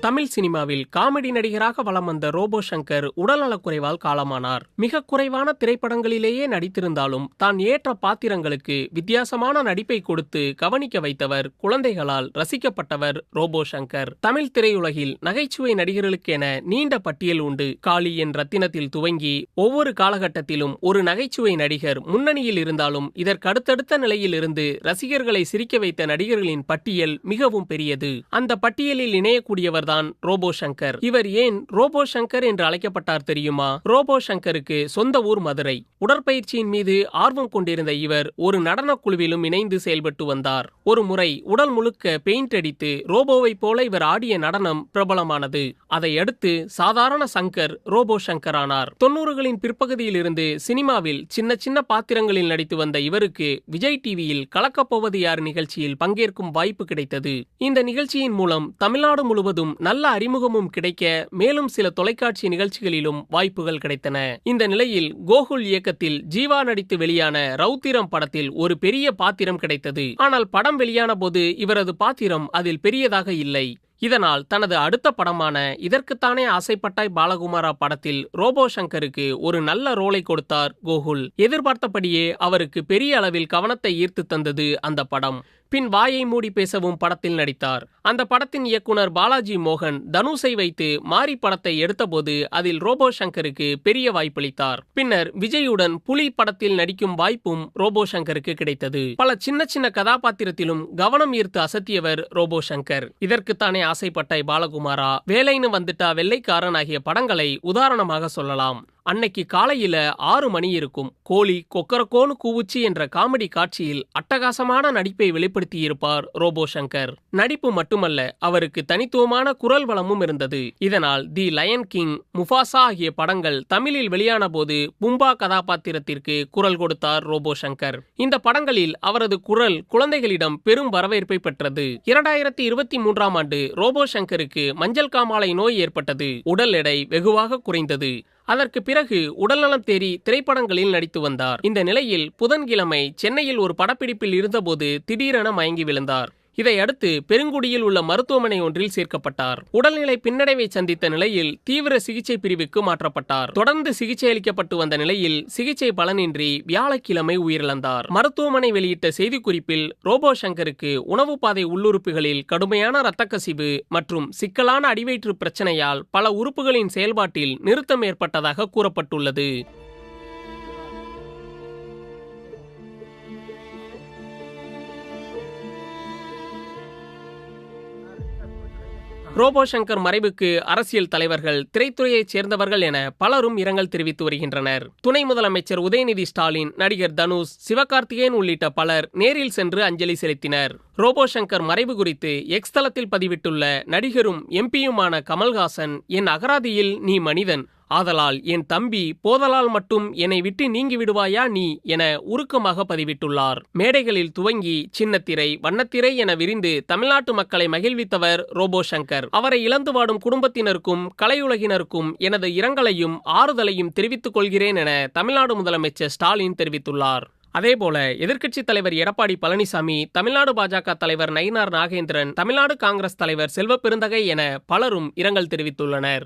தமிழ் சினிமாவில் காமெடி நடிகராக வலம் வந்த ரோபோ சங்கர் உடல்நலக்குறைவால் காலமானார். மிக குறைவான திரைப்படங்களிலேயே நடித்திருந்தாலும் தான் ஏற்ற பாத்திரங்களுக்கு வித்தியாசமான நடிப்பை கொடுத்து கவனிக்க வைத்தவர், குழந்தைகளால் ரசிக்கப்பட்டவர் ரோபோ சங்கர். தமிழ் திரையுலகில் நகைச்சுவை நடிகர்களுக்கென நீண்ட பட்டியல் உண்டு. காளி என் ரத்தினத்தில் துவங்கி ஒவ்வொரு காலகட்டத்திலும் ஒரு நகைச்சுவை நடிகர் முன்னணியில் இருந்தாலும் இதற்கு அடுத்தடுத்த நிலையில் இருந்து ரசிகர்களை சிரிக்க வைத்த நடிகர்களின் பட்டியல் மிகவும் பெரியது. அந்த பட்டியலில் இணையக்கூடியவர் ரோபோ சங்கர். இவர் ஏன் ரோபோ சங்கர் என்று அழைக்கப்பட்டார் தெரியுமா? ரோபோ சங்கருக்கு சொந்த ஊர் மதுரை. உடற்பயிற்சியின் மீது ஆர்வம் கொண்டிருந்த இவர் ஒரு நடன குழுவிலும் இணைந்து செயல்பட்டு வந்தார். ஒரு முறை உடல் முழுக்க பெயிண்ட் அடித்து ரோபோவை போல இவர் ஆடிய நடனம் பிரபலமானது. அதை அடுத்து சாதாரண சங்கர் ரோபோ சங்கர் ஆனார். 90களின் பிற்பகுதியில் இருந்து சினிமாவில் சின்ன சின்ன பாத்திரங்களில் நடித்து வந்த இவருக்கு விஜய் டிவியில் கலக்கப்போவது யார் நிகழ்ச்சியில் பங்கேற்கும் வாய்ப்பு கிடைத்தது. இந்த நிகழ்ச்சியின் மூலம் தமிழ்நாடு முழுவதும் நல்ல அறிமுகமும் கிடைக்க மேலும் சில தொலைக்காட்சி நிகழ்ச்சிகளிலும் வாய்ப்புகள் கிடைத்தன. இந்த நிலையில் கோகுல் இயக்கத்தில் ஜீவா நடித்து வெளியான ரவுத்திரம் படத்தில் ஒரு பெரிய பாத்திரம் கிடைத்தது. ஆனால் படம் வெளியான போது இவரது பாத்திரம் அதில் பெரியதாக இல்லை. இதனால் தனது அடுத்த படமான இதற்குத்தானே ஆசைப்பட்டாய் பாலகுமாரா படத்தில் ரோபோ சங்கருக்கு ஒரு நல்ல ரோலை கொடுத்தார் கோகுல். எதிர்பார்த்தபடியே அவருக்கு பெரிய அளவில் கவனத்தை ஈர்த்து தந்தது அந்த படம். பின் வாயை மூடி பேசவும் படத்தில் நடித்தார். அந்த படத்தின் இயக்குனர் பாலாஜி மோகன் தனுஷை வைத்து மாரி படத்தை எடுத்தபோது அதில் ரோபோ சங்கருக்கு பெரிய வாய்ப்பளித்தார். பின்னர் விஜயுடன் புலி படத்தில் நடிக்கும் வாய்ப்பும் ரோபோ சங்கருக்கு கிடைத்தது. பல சின்ன சின்ன கதாபாத்திரத்திலும் கவனம் ஈர்த்து அசத்தியவர் ரோபோ சங்கர். இதற்குத்தானே ஆசைப்பட்டாய் பாலகுமாரா, வேலைன்னு வந்துட்டா வெள்ளைக்காரன் ஆகிய படங்களை உதாரணமாக சொல்லலாம். அன்னைக்கு காலையில 6 மணி இருக்கும். கோழி கொக்கரக்கோன்னு கூவுச்சி என்ற காமெடி காட்சியில் அட்டகாசமான நடிப்பை வெளிப்படுத்தியிருப்பார் ரோபோ சங்கர். நடிப்பு மட்டுமல்ல, அவருக்கு தனித்துவமான குரல் வளமும் இருந்தது. இதனால் தி லயன் கிங், முஃபாசா ஆகிய படங்கள் தமிழில் வெளியான போது பும்பா கதாபாத்திரத்திற்கு குரல் கொடுத்தார் ரோபோ சங்கர். இந்த படங்களில் அவரது குரல் குழந்தைகளிடம் பெரும் வரவேற்பை பெற்றது. 2023ஆம் ஆண்டு ரோபோ சங்கருக்கு மஞ்சள் காமாலை நோய் ஏற்பட்டது. உடல் எடை வெகுவாக குறைந்தது. அதற்கு பிறகு உடல்நலம் தேறி திரைப்படங்களில் நடித்து வந்தார். இந்த நிலையில் புதன்கிழமை சென்னையில் ஒரு படப்பிடிப்பில் இருந்தபோது திடீரென மயங்கி விழுந்தார். இதையடுத்து பெருங்குடியில் உள்ள மருத்துவமனை ஒன்றில் சேர்க்கப்பட்டார். உடல்நிலை பின்னடைவை சந்தித்த நிலையில் தீவிர சிகிச்சை பிரிவுக்கு மாற்றப்பட்டார். தொடர்ந்து சிகிச்சை அளிக்கப்பட்டு வந்த நிலையில் சிகிச்சை பலனின்றி வியாழக்கிழமை உயிரிழந்தார். மருத்துவமனை வெளியிட்ட செய்திக்குறிப்பில் ரோபோ சங்கருக்கு உணவு பாதை உள்ளுறுப்புகளில் கடுமையான இரத்த கசிவு மற்றும் சிக்கலான அடிவயிற்று பிரச்சனையால் பல உறுப்புகளின் செயல்பாட்டில் நிறுத்தம் ஏற்பட்டதாக கூறப்பட்டுள்ளது. ரோபோ சங்கர் மறைவுக்கு அரசியல் தலைவர்கள், திரைத்துறையைச் சேர்ந்தவர்கள் என பலரும் இரங்கல் தெரிவித்து வருகின்றனர். துணை முதலமைச்சர் உதயநிதி ஸ்டாலின், நடிகர் தனுஷ், சிவகார்த்திகேயன் உள்ளிட்ட பலர் நேரில் சென்று அஞ்சலி செலுத்தினர். ரோபோ சங்கர் மறைவு குறித்து எக்ஸ் தளத்தில் பதிவிட்டுள்ள நடிகரும் எம்பியுமான கமல்ஹாசன், என் அகராதியில் நீ மனிதன், ஆதலால் என் தம்பி போதலால் மட்டும் என்னை விட்டு நீங்கி விடுவாயா நீ என உருக்கமாக பதிவிட்டுள்ளார். மேடைகளில் துவங்கி சின்னத்திரை, வண்ணத்திரை என விரிந்து தமிழ்நாட்டு மக்களை மகிழ்வித்தவர் ரோபோ சங்கர். அவரை இழந்து வாடும் குடும்பத்தினருக்கும் கலையுலகினருக்கும் எனது இரங்கலையும் ஆறுதலையும் தெரிவித்துக் கொள்கிறேன் என தமிழ்நாடு முதலமைச்சர் ஸ்டாலின் தெரிவித்துள்ளார். அதேபோல எதிர்க்கட்சித் தலைவர் எடப்பாடி பழனிசாமி, தமிழ்நாடு பாஜக தலைவர் நயினார் நாகேந்திரன், தமிழ்நாடு காங்கிரஸ் தலைவர் செல்வ பெருந்தகை என பலரும் இரங்கல் தெரிவித்துள்ளனர்.